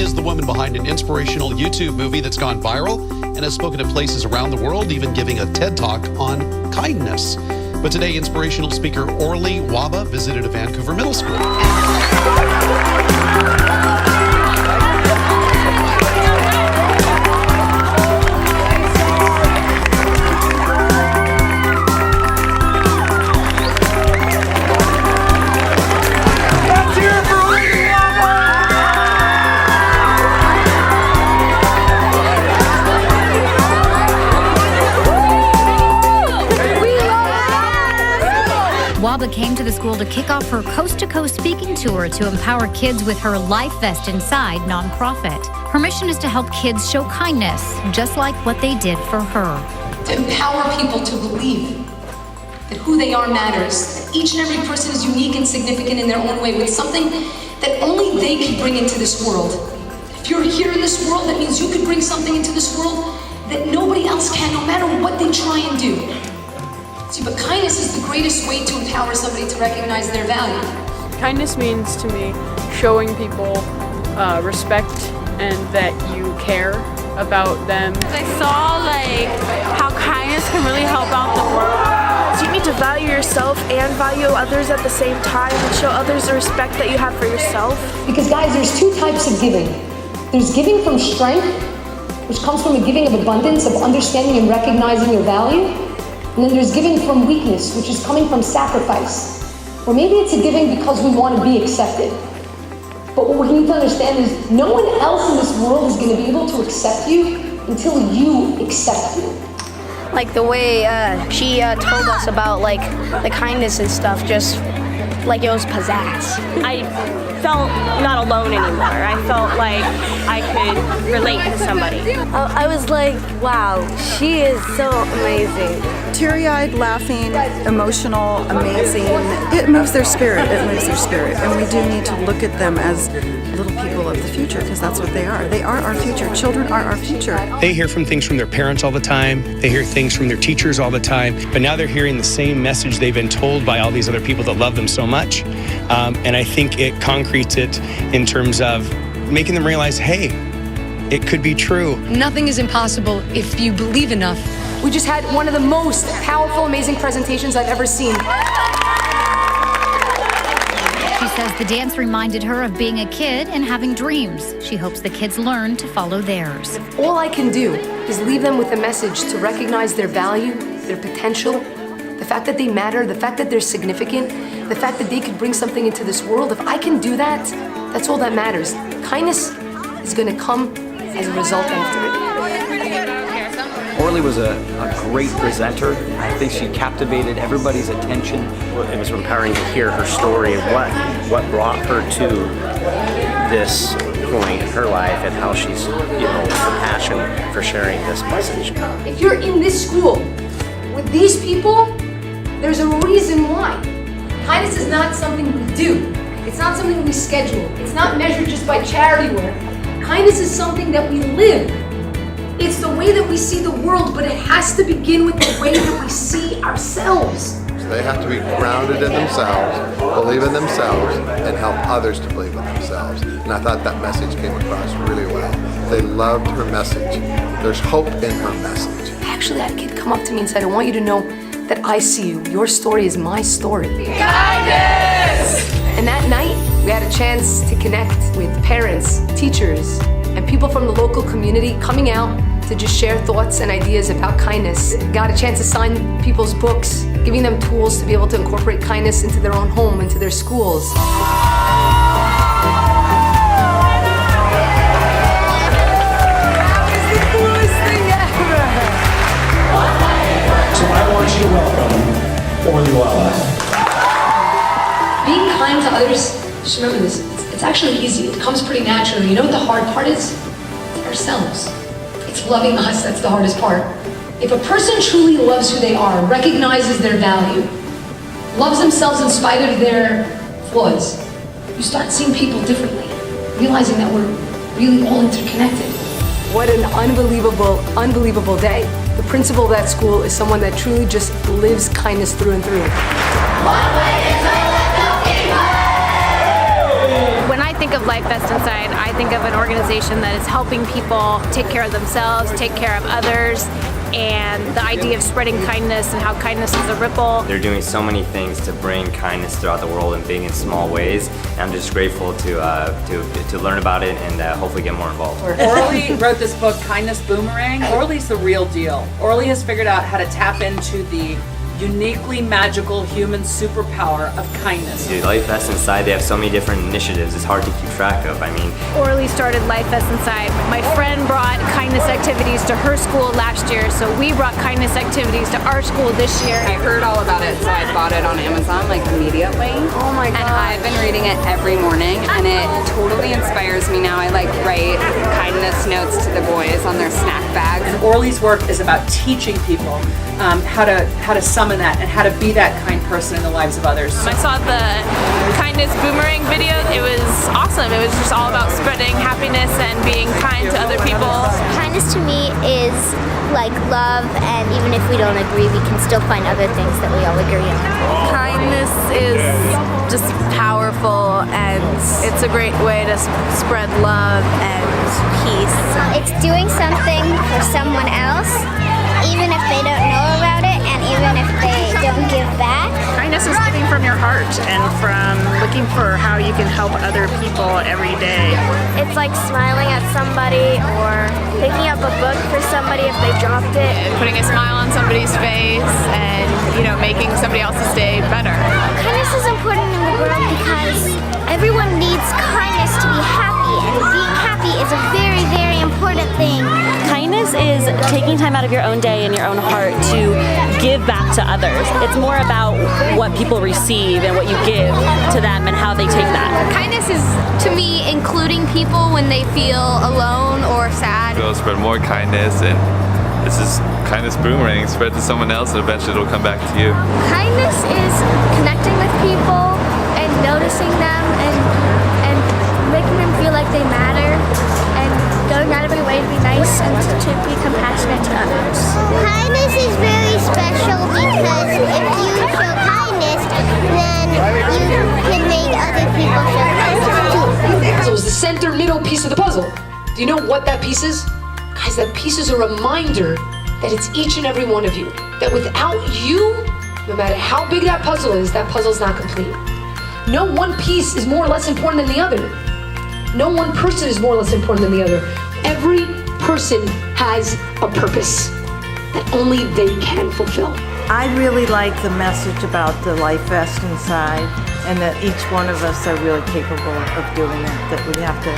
is the woman behind an inspirational YouTube movie that's gone viral and has spoken at places around the world, even giving a TED Talk on kindness. But today, inspirational speaker Orly Wahba visited a Vancouver middle school. Wahba came to the school to kick off her coast-to-coast speaking tour to empower kids with her LifeVestInside nonprofit. Her mission is to help kids show kindness, just like what they did for her. To empower people to believe that who they are matters, that each and every person is unique and significant in their own way with something that only they can bring into this world. If you're here in this world, that means you could bring something into this world that nobody else can, no matter what they try and do. See, but kindness is the greatest way to empower somebody to recognize their value. Kindness means to me showing people respect and that you care about them. I saw how kindness can really help out the world. You need to value yourself and value others at the same time and show others the respect that you have for yourself. Because guys, there's two types of giving. There's giving from strength, which comes from a giving of abundance, of understanding and recognizing your value. And then there's giving from weakness, which is coming from sacrifice. Or maybe it's a giving because we want to be accepted. But what we need to understand is no one else in this world is going to be able to accept you until you accept you. Like the way she told us about the kindness and stuff, just like it was pizzazz. I felt not alone anymore. I felt like I could relate to somebody. I was like, wow, she is so amazing. Teary-eyed, laughing, emotional, amazing. It moves their spirit. It moves their spirit. And we do need to look at them as little people of the future, because that's what they are. They are our future. Children are our future. They hear from things from their parents all the time. They hear things from their teachers all the time. But now they're hearing the same message they've been told by all these other people that love them so much. And I think it concretes it in terms of making them realize, hey, it could be true. Nothing is impossible if you believe enough. We just had one of the most powerful, amazing presentations I've ever seen. She says the dance reminded her of being a kid and having dreams. She hopes the kids learn to follow theirs. All I can do is leave them with a message to recognize their value, their potential, the fact that they matter, the fact that they're significant, the fact that they could bring something into this world. If I can do that, that's all that matters. Kindness is going to come as a result after it. Orly was a great presenter. I think she captivated everybody's attention. It was empowering to hear her story and what brought her to this point in her life and how she's, her passion for sharing this message. If you're in this school with these people, there's a reason why. Kindness is not something we do. It's not something we schedule. It's not measured just by charity work. Kindness is something that we live. It's the way that we see the world, but it has to begin with the way that we see ourselves. They have to be grounded in themselves, believe in themselves, and help others to believe in themselves. And I thought that message came across really well. They loved her message. There's hope in her message. Actually, I had a kid come up to me and said, I want you to know that I see you. Your story is my story. Kindness! And that night, we had a chance to connect with parents, teachers, and people from the local community coming out to just share thoughts and ideas about kindness. Got a chance to sign people's books, giving them tools to be able to incorporate kindness into their own home, into their schools. That was the coolest thing ever! So I want you to welcome Orly Wahba. Being kind to others, just remember this, it's actually easy. It comes pretty naturally. You know what the hard part is? It's ourselves. It's loving us that's the hardest part. If a person truly loves who they are, recognizes their value, loves themselves in spite of their flaws, you start seeing people differently, realizing that we're really all interconnected. What an unbelievable, unbelievable day. The principal of that school is someone that truly just lives kindness through and through. When I think of LifeVestInside, I think of an organization that is helping people take care of themselves, take care of others, and the idea of spreading kindness and how kindness is a ripple. They're doing so many things to bring kindness throughout the world in big and small ways. And I'm just grateful to learn about it and hopefully get more involved. Orly wrote this book, Kindness Boomerang. Orly's the real deal. Orly has figured out how to tap into the uniquely magical human superpower of kindness. Dude, LifeVestInside, they have so many different initiatives, it's hard to keep track of. I mean, Orly started LifeVestInside. My friend brought kindness activities to her school last year, so we brought kindness activities to our school this year. I heard all about it, so I bought it on Amazon like immediately. Oh my God. And I've been reading it every morning, and it totally inspires me now. I like write kindness notes to the boys on their snack bags. And Orly's work is about teaching people how to summon that and how to be that kind person in the lives of others. I saw the Kindness Boomerang video. It was awesome. It was just all about spreading happiness and being kind to other people. Kindness to me is like love, and even if we don't agree, we can still find other things that we all agree on. Kindness is just powerful, and it's a great way to spread love and peace. It's doing something for someone else, even if they don't know about it, and even if they don't give back. Kindness is giving from your heart and from looking for how you can help other people every day. It's like smiling at somebody or picking up a book for somebody if they dropped it. Putting a smile on somebody's face and, making somebody else's day better. Kindness is important in the world because everyone needs kindness to be happy, and being happy is a very, very important thing. Kindness is taking time out of your own day and your own heart to give back to others. It's more about what people receive and what you give to them and how they take that. Kindness is, to me, including people when they feel alone or sad. We'll spread more kindness, and this is Kindness Boomerang. Spread to someone else and eventually it'll come back to you. Kindness is connecting with people and noticing them and making them feel like they matter, and going out of your way to be nice and to be compassionate to others. Kindness is very special because if you show kindness, then you can make other people show kindness too. So it's the center middle piece of the puzzle. Do you know what that piece is? Guys, that piece is a reminder that it's each and every one of you. That without you, no matter how big that puzzle's not complete. No one piece is more or less important than the other. No one person is more or less important than the other. Every person has a purpose that only they can fulfill. I really like the message about the LifeVestInside, and that each one of us are really capable of doing it, that we have to,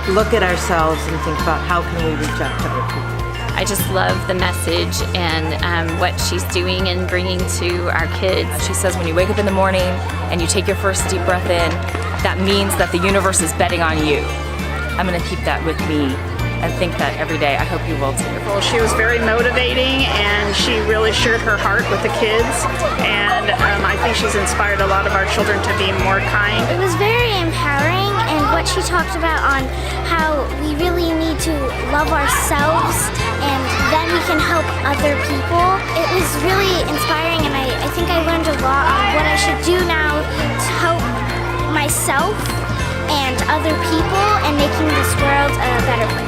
look at ourselves and think about how can we reach out to other people. I just love the message and what she's doing and bringing to our kids. She says when you wake up in the morning and you take your first deep breath in, that means that the universe is betting on you. I'm going to keep that with me and think that every day. I hope you will too. Well, she was very motivating, and she really shared her heart with the kids, and I think she's inspired a lot of our children to be more kind. It was very empowering, and what she talked about on how we really need to love ourselves and then we can help other people. It was really inspiring, and I think I learned a lot on what I should do now to help myself and other people and making this world a better place.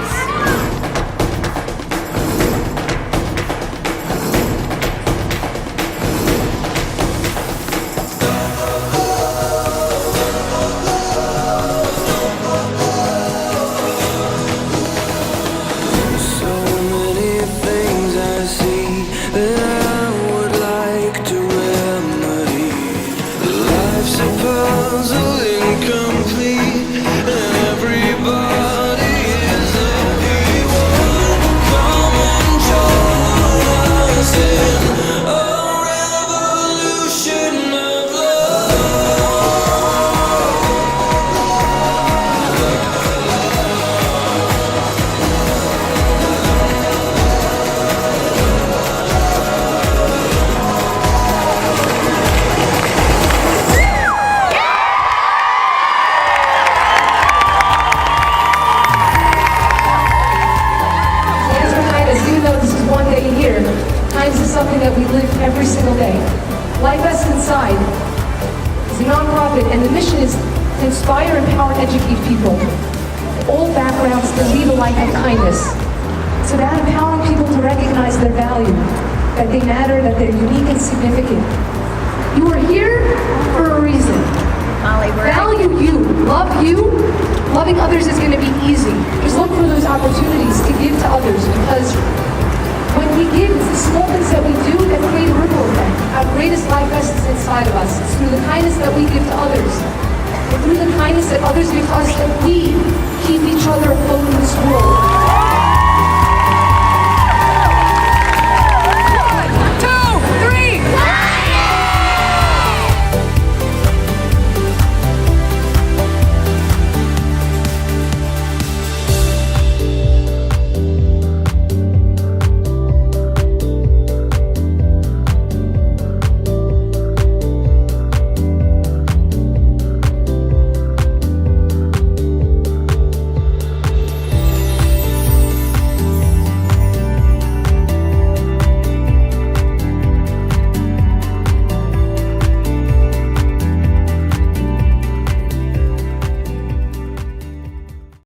That we live every single day. LifeVestInside is a nonprofit, and the mission is to inspire, empower, people, all backgrounds, to lead a life of kindness. It's about empowering people to recognize their value, that they matter, that they're unique and significant. You are here for a reason. Value you, love you. Loving others is going to be easy. Just look for those opportunities to give to others, because when we give, it's the small things that we do that create a ripple effect. Our greatest life essence inside of us. It's through the kindness that we give to others. And through the kindness that others give us that we keep each other afloat in this world.